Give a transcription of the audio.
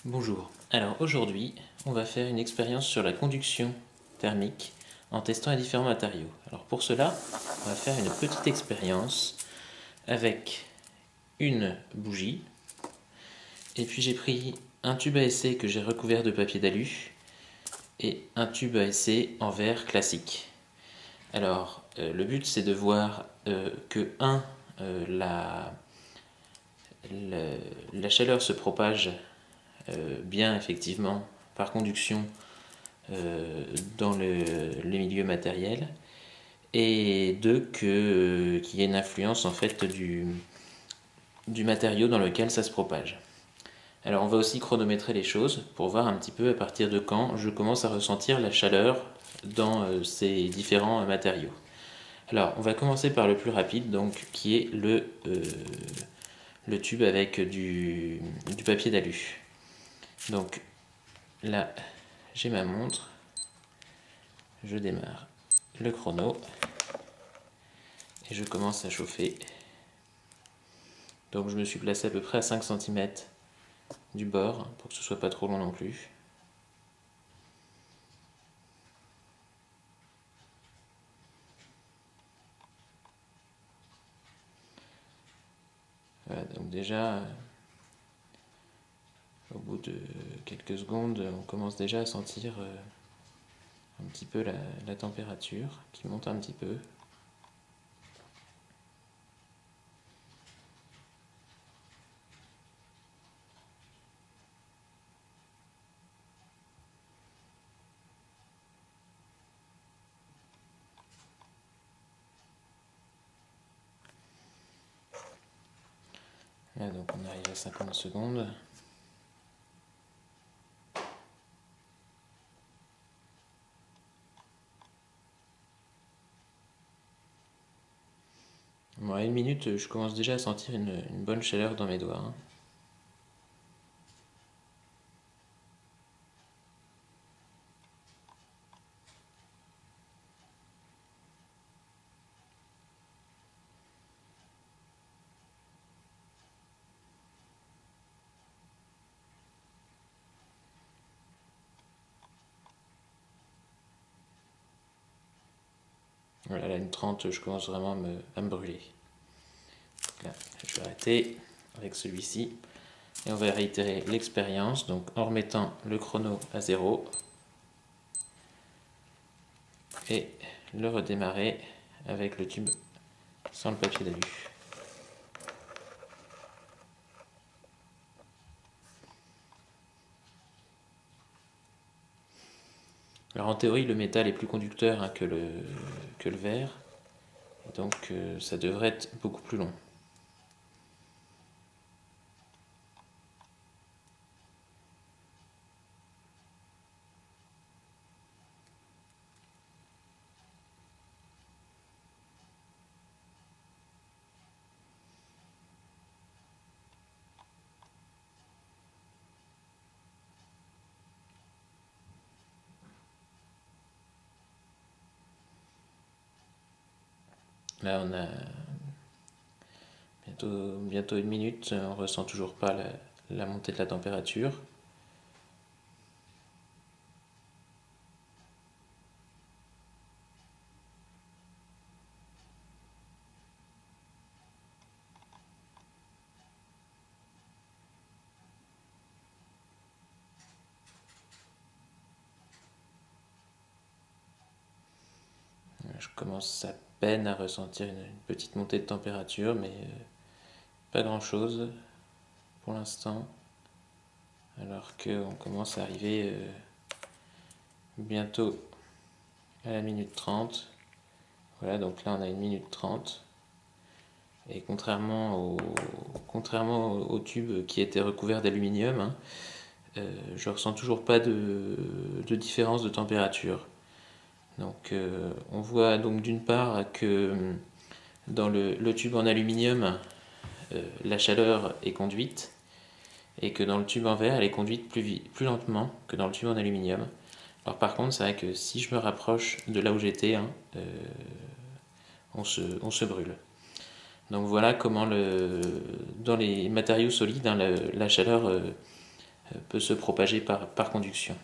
Bonjour, alors aujourd'hui on va faire une expérience sur la conduction thermique en testant les différents matériaux. Alors pour cela on va faire une petite expérience avec une bougie et puis j'ai pris un tube à essai que j'ai recouvert de papier d'alu et un tube à essai en verre classique. Alors le but c'est de voir que la chaleur se propage bien effectivement par conduction dans les milieux matériels, et deux, qu'il y ait une influence en fait du matériau dans lequel ça se propage. Alors on va aussi chronométrer les choses pour voir un petit peu à partir de quand je commence à ressentir la chaleur dans ces différents matériaux. Alors on va commencer par le plus rapide, donc qui est le tube avec du papier d'alu. Donc là j'ai ma montre, je démarre le chrono et je commence à chauffer. Donc je me suis placé à peu près à 5 cm du bord pour que ce soit pas trop long non plus. Voilà, donc déjà au bout de quelques secondes on commence déjà à sentir un petit peu la température qui monte un petit peu. Là, donc on arrive à 50 secondes. Bon, à 1 minute, je commence déjà à sentir une bonne chaleur dans mes doigts, hein. Voilà, là, une 30, je commence vraiment à me brûler. Là, je vais arrêter avec celui-ci. Et on va réitérer l'expérience, donc en remettant le chrono à 0. Et le redémarrer avec le tube sans le papier d'alu. Alors en théorie, le métal est plus conducteur, hein, que le verre, donc ça devrait être beaucoup plus long. Là on a bientôt 1 minute, on ressent toujours pas la montée de la température. Je commence à peine à ressentir une petite montée de température, mais pas grand chose pour l'instant. Alors qu'on commence à arriver bientôt à la minute 30. Voilà, donc là on a 1 minute 30. Et contrairement au tube qui était recouvert d'aluminium, hein, je ressens toujours pas de différence de température. Donc on voit donc d'une part que dans le tube en aluminium, la chaleur est conduite, et que dans le tube en verre, elle est conduite plus lentement que dans le tube en aluminium. Alors par contre, c'est vrai que si je me rapproche de là où j'étais, hein, on se brûle. Donc voilà comment dans les matériaux solides, hein, la chaleur peut se propager par conduction.